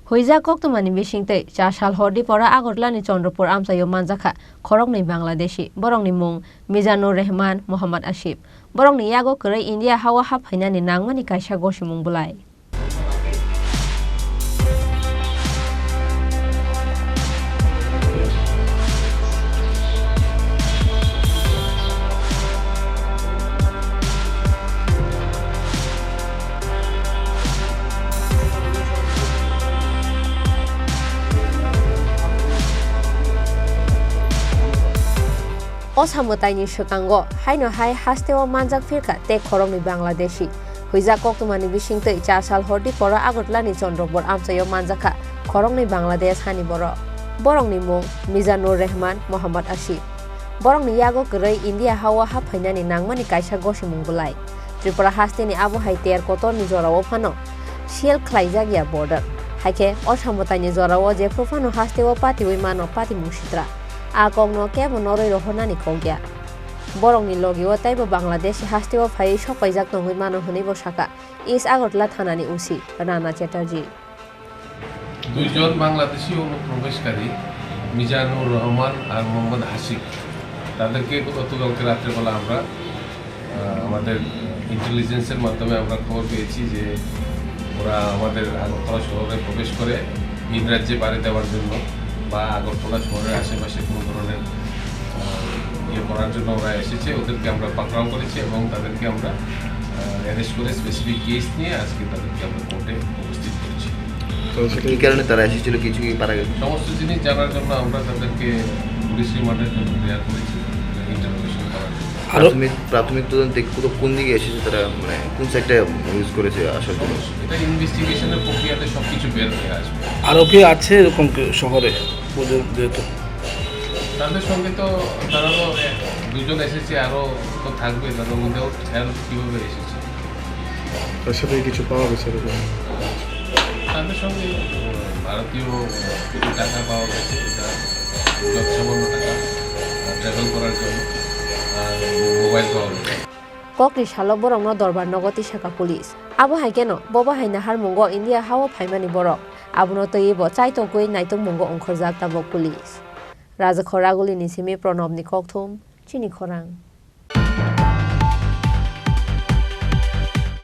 Hoija koktumani bisingte chasal hordi pora agorlani Chandrpur amsayo manjaka khorokni Bangladeshi borongni mung Mizanur Rehman Muhammad Asif borongni yago krai India hawa haphainani nangmani kaisa gosimung bulai. Osamutai Shukango, Haino Hai Hasteo Manjak Firka, Te Korongni Bangladeshi, Huiza Koktumani Bishingte Chasal Hordi Pora Agotlani Chandrpur Amsayo Manjaka, Korongni Bangladesh Hani Boro, Borongni Mung, Mizanur Rehman, Muhammad Asif, Borongni Yago Gray India Hawa Haphainani Nangmani Kaisa Gosimung Bulai, Tripura Hastini Abu Haitier Koton Nizorawo Phano, Shiel Klaijagia Border, Hake, Osamutai Nizorawo Jefufano Hasteo Pati Wimano Pati Mushitra. Akong no ke monori rohona ni kogya borong ni logi o taibo Bangladesh hasteo phai sopaijak nongoi mano honi bosaka is Agotla থানানি উসি Rana Chatterjee দুইজন বাংলাদেশী অনুপ্রবেশকারী মিজানুর রহমান আর মোহাম্মদ হাসিব তাদেরকে গতকালকে রাত্রেবেলা আমরা আমাদের ইন্টেলিজেন্সের মাধ্যমে আমরা খবর পেয়েছি যে ওরা আমাদের আগরতলা শহরে প্রবেশ করে ভিন রাজ্যে পাড়ি দেওয়ার জন্য বা আগরতলা শহরের আশেপাশে কোনো ধরনের করার জন্য ওরা এসেছে ওদেরকে আমরা পাকড়াও করেছি এবং তাদেরকে আমরা অ্যারেস্ট করে স্পেসিফিক কেস নিয়ে আজকে তাদেরকে আমরা কোর্টে উপস্থিত করেছি। তো কী কারণে তারা এসেছিল কিছু কি পারা গেল? সমস্ত জিনিস জানার জন্য আমরা তাদেরকে পুলিশ রিমান্ডের জন্য দেওয়া করেছি ইন্টারভিউশন করার জন্য। প্রাথমিক তদন্তে কোন দিকে এসেছে তারা মানে কোন সাইডটা ইউজ করেছে আসার জন্য? এটা ইনভেস্টিগেশনের প্রক্রিয়াতে সব কিছু বের হয়ে আসবে। আরও কি আছে এরকম শহরে যেহেতু তাদের সঙ্গে তো তারা দুজন এসেছে আরও তো থাকবে তাদের মধ্যেও খেয়াল কীভাবে এসেছে তার সাথে কিছু পাওয়া গেছে তাদের সঙ্গে ভারতীয় কিছু টাকা পাওয়া গেছে এটা যৎসামান্য টাকা ট্রাভেল করার জন্য আর মোবাইল পাওয়া গেছে। Kokri Shalo Borong no Dorbar Nogoti Shaka Police. Abu Haikeno, Boba Haina Har Mungo India Hawa Paimani Borok. Abu no Toibo Chaito Kui Naito Mungo Onkorzak Tabo Police. Raza Koraguli Nisimi Pronobni Koktum, Chini Korang.